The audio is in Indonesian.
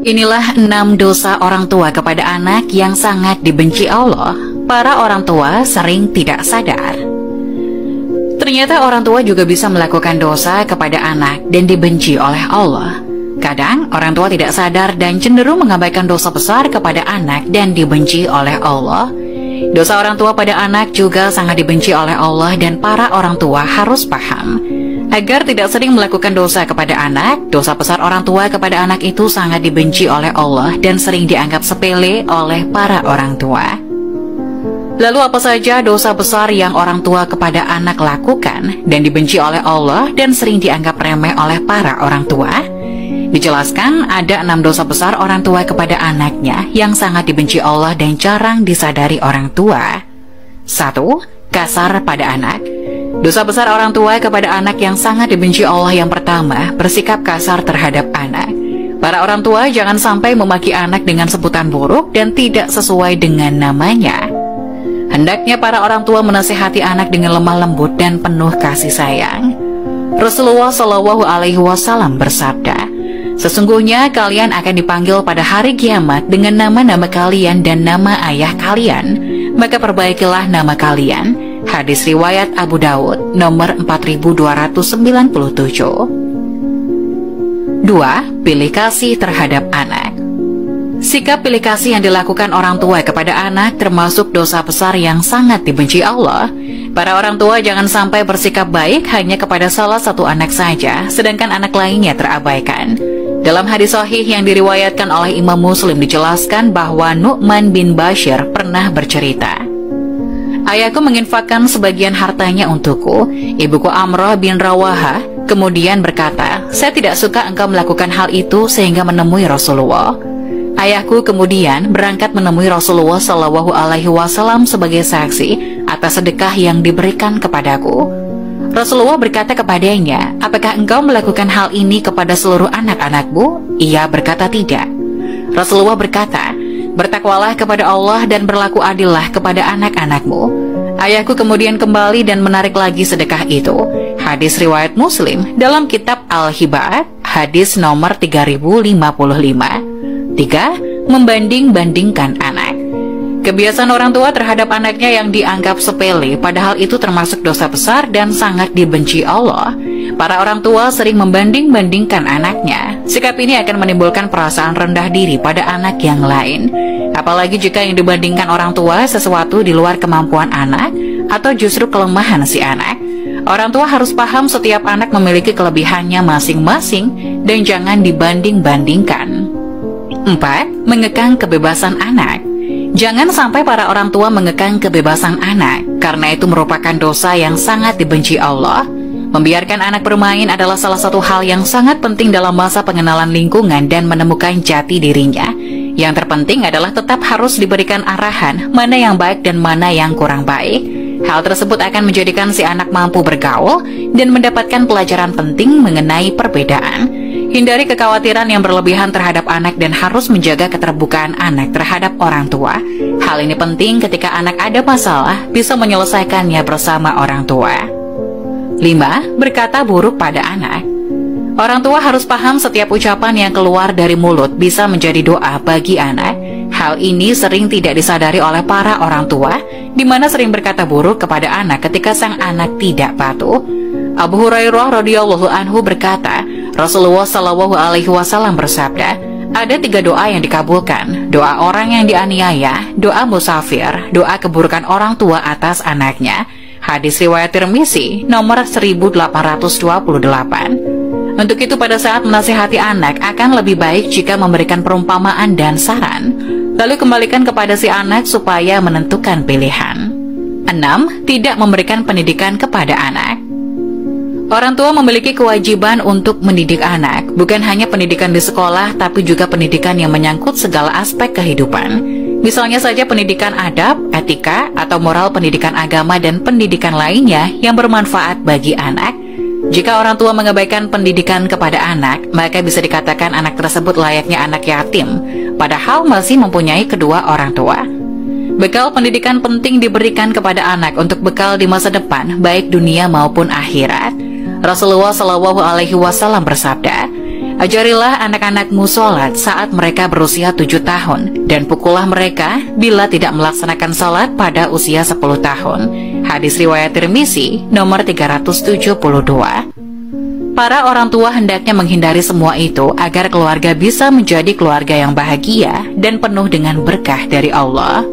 Inilah 6 dosa orang tua kepada anak yang sangat dibenci Allah. Para orang tua sering tidak sadar. Ternyata orang tua juga bisa melakukan dosa kepada anak dan dibenci oleh Allah. Kadang orang tua tidak sadar dan cenderung mengabaikan dosa besar kepada anak dan dibenci oleh Allah. Dosa orang tua pada anak juga sangat dibenci oleh Allah dan para orang tua harus paham. Agar tidak sering melakukan dosa kepada anak, dosa besar orang tua kepada anak itu sangat dibenci oleh Allah dan sering dianggap sepele oleh para orang tua. Lalu apa saja dosa besar yang orang tua kepada anak lakukan dan dibenci oleh Allah dan sering dianggap remeh oleh para orang tua? Dijelaskan ada 6 dosa besar orang tua kepada anaknya yang sangat dibenci Allah dan jarang disadari orang tua. 1. Kasar pada anak. Dosa besar orang tua kepada anak yang sangat dibenci Allah yang pertama, bersikap kasar terhadap anak. Para orang tua jangan sampai memaki anak dengan sebutan buruk dan tidak sesuai dengan namanya. Hendaknya para orang tua menasihati anak dengan lemah lembut dan penuh kasih sayang. Rasulullah Shallallahu Alaihi Wasallam bersabda, sesungguhnya kalian akan dipanggil pada hari kiamat dengan nama-nama kalian dan nama ayah kalian, maka perbaikilah nama kalian. Hadis riwayat Abu Dawud nomor 4277. 2. Pilih kasih terhadap anak. Sikap pilih kasih yang dilakukan orang tua kepada anak termasuk dosa besar yang sangat dibenci Allah. Para orang tua jangan sampai bersikap baik hanya kepada salah satu anak saja, sedangkan anak lainnya terabaikan. Dalam hadis sahih yang diriwayatkan oleh Imam Muslim dijelaskan bahwa Nu'man bin Bashir pernah bercerita, ayahku menginfakkan sebagian hartanya untukku. Ibuku Amrah bin Rawaha kemudian berkata, saya tidak suka engkau melakukan hal itu sehingga menemui Rasulullah. Ayahku kemudian berangkat menemui Rasulullah Shallallahu Alaihi Wasallam sebagai saksi atas sedekah yang diberikan kepadaku. Rasulullah berkata kepadanya, apakah engkau melakukan hal ini kepada seluruh anak-anakmu? Ia berkata tidak. Rasulullah berkata, bertakwalah kepada Allah dan berlaku adillah kepada anak-anakmu. Ayahku kemudian kembali dan menarik lagi sedekah itu. Hadis riwayat Muslim dalam kitab Al-Hibat, hadis nomor 3055. 3. Membanding-bandingkan anak. Kebiasaan orang tua terhadap anaknya yang dianggap sepele, padahal itu termasuk dosa besar dan sangat dibenci Allah. Para orang tua sering membanding-bandingkan anaknya. Sikap ini akan menimbulkan perasaan rendah diri pada anak yang lain. Apalagi jika yang dibandingkan orang tua sesuatu di luar kemampuan anak atau justru kelemahan si anak. Orang tua harus paham setiap anak memiliki kelebihannya masing-masing dan jangan dibanding-bandingkan. 4. Mengekang kebebasan anak. Jangan sampai para orang tua mengekang kebebasan anak, karena itu merupakan dosa yang sangat dibenci Allah. Membiarkan anak bermain adalah salah satu hal yang sangat penting dalam masa pengenalan lingkungan dan menemukan jati dirinya. Yang terpenting adalah tetap harus diberikan arahan mana yang baik dan mana yang kurang baik. Hal tersebut akan menjadikan si anak mampu bergaul dan mendapatkan pelajaran penting mengenai perbedaan. Hindari kekhawatiran yang berlebihan terhadap anak dan harus menjaga keterbukaan anak terhadap orang tua. Hal ini penting ketika anak ada masalah, bisa menyelesaikannya bersama orang tua. 5. Berkata buruk pada anak. Orang tua harus paham setiap ucapan yang keluar dari mulut bisa menjadi doa bagi anak. Hal ini sering tidak disadari oleh para orang tua, di mana sering berkata buruk kepada anak ketika sang anak tidak patuh. Abu Hurairah radhiyallahu anhu berkata, Rasulullah Shallallahu Alaihi Wasallam bersabda, ada 3 doa yang dikabulkan: doa orang yang dianiaya, doa musafir, doa keburukan orang tua atas anaknya. Hadis riwayat Tirmizi nomor 1828. Untuk itu pada saat menasihati anak akan lebih baik jika memberikan perumpamaan dan saran, lalu kembalikan kepada si anak supaya menentukan pilihan. 6. Tidak memberikan pendidikan kepada anak. Orang tua memiliki kewajiban untuk mendidik anak, bukan hanya pendidikan di sekolah, tapi juga pendidikan yang menyangkut segala aspek kehidupan. Misalnya saja pendidikan adab, etika, atau moral, pendidikan agama, dan pendidikan lainnya yang bermanfaat bagi anak. Jika orang tua mengabaikan pendidikan kepada anak, maka bisa dikatakan anak tersebut layaknya anak yatim, padahal masih mempunyai kedua orang tua. Bekal pendidikan penting diberikan kepada anak untuk bekal di masa depan, baik dunia maupun akhirat. Rasulullah Shallallahu Alaihi Wasallam bersabda, Ajarilah anak-anakmu sholat saat mereka berusia 7 tahun, dan pukullah mereka bila tidak melaksanakan sholat pada usia 10 tahun. Hadis riwayat Tirmizi nomor 372. Para orang tua hendaknya menghindari semua itu agar keluarga bisa menjadi keluarga yang bahagia dan penuh dengan berkah dari Allah.